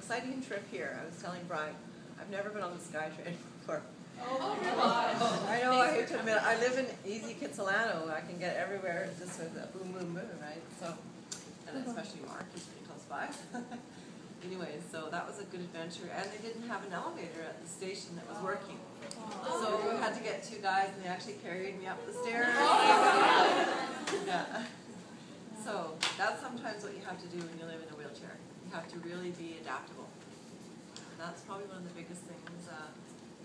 exciting trip here. I was telling Brian, I've never been on the SkyTrain before. Oh, really? I know, I hate to admit it. I live in easy Kitsilano. I can get everywhere just with a boom, boom, boom, right? So, and especially Mark, he's pretty close by. Anyway, so that was a good adventure. And they didn't have an elevator at the station that was working. So we had to get two guys, and they actually carried me up the stairs. Yeah. So that's sometimes what you have to do when you live in a wheelchair. You have to really be adaptable. And that's probably one of the biggest things that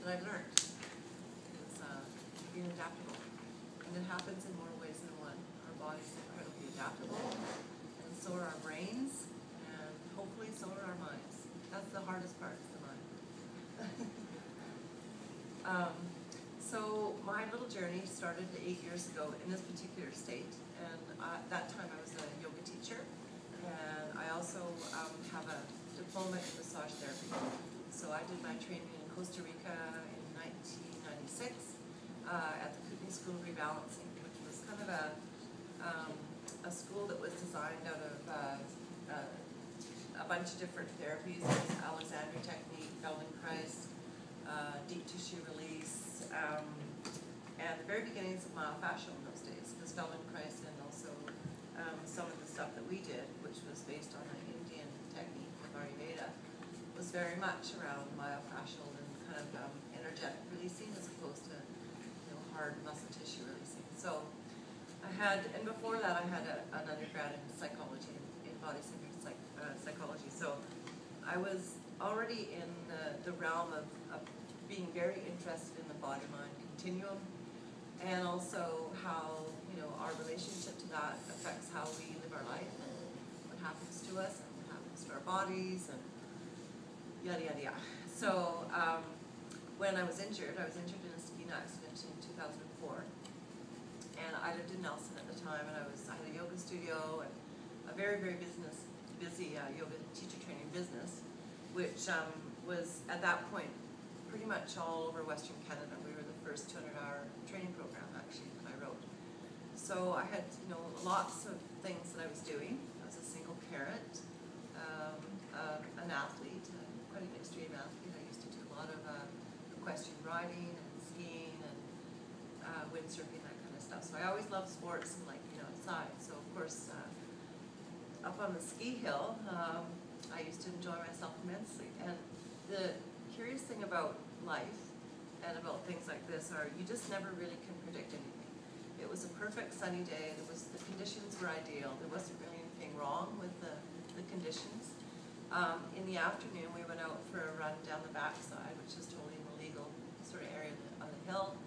I've learned, is being adaptable. And it happens in more ways than one. Our bodies are incredibly adaptable, and so are our brains, and hopefully so are our minds. That's the hardest part, is the mind. So my little journey started 8 years ago in this particular state, and at that time I was a yoga teacher, and I also have a diploma in massage therapy. So I did my training in Costa Rica in 1996 at the Kootenai School of Rebalancing, which was kind of a school that was designed out of a bunch of different therapies. There was Alexander technique, Feldenkrais, deep tissue release, and the very beginnings of Myo-facial in those days, because Feldenkrais and also some of the stuff that we did, which was based on an Indian technique with Ayurveda, was very much around Myo-facial and kind of energetic releasing as opposed to hard muscle tissue releasing. So I had, and before that I had an undergrad in psychology, in body-centered psychology. So I was already in the realm of being very interested in the body-mind continuum, and also how our relationship to that affects how we live our life and what happens to us and what happens to our bodies and yada yada yada. So when I was injured in a skiing accident in 2004, and I lived in Nelson at the time, and I had a yoga studio and a very, very busy yoga teacher training business, which was at that point pretty much all over Western Canada. We were the first 200-hour training program actually that I wrote. So I had lots of things that I was doing. I was a single parent, an athlete, quite an extreme athlete. I used to do a lot of equestrian riding and skiing and windsurfing, that kind of stuff. So I always loved sports and like being outside. So of course, up on the ski hill, I used to enjoy myself immensely. And the curious thing about life and about things like this are you just never really can predict anything. It was a perfect sunny day. The conditions were ideal. There wasn't really anything wrong with the conditions. In the afternoon, we went out for a run down the backside, which is totally an illegal sort of area on the hill.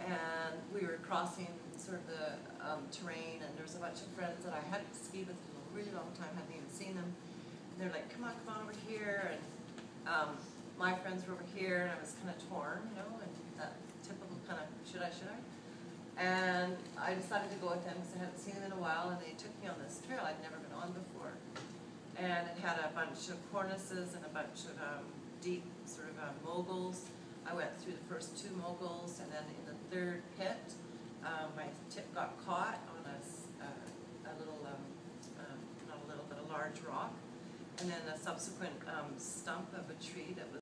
And we were crossing sort of the terrain, and there was a bunch of friends that I hadn't skied with in a really long time, hadn't even seen them. And they're like, come on over here. And my friends were over here, and I was kind of torn, and that typical kind of, should I? And I decided to go with them because I hadn't seen them in a while, and they took me on this trail I'd never been on before. And it had a bunch of cornices and a bunch of deep sort of moguls. I went through the first two moguls, and then in the third pit, my tip got caught on a little, not a little, but a large rock. And then a subsequent stump of a tree that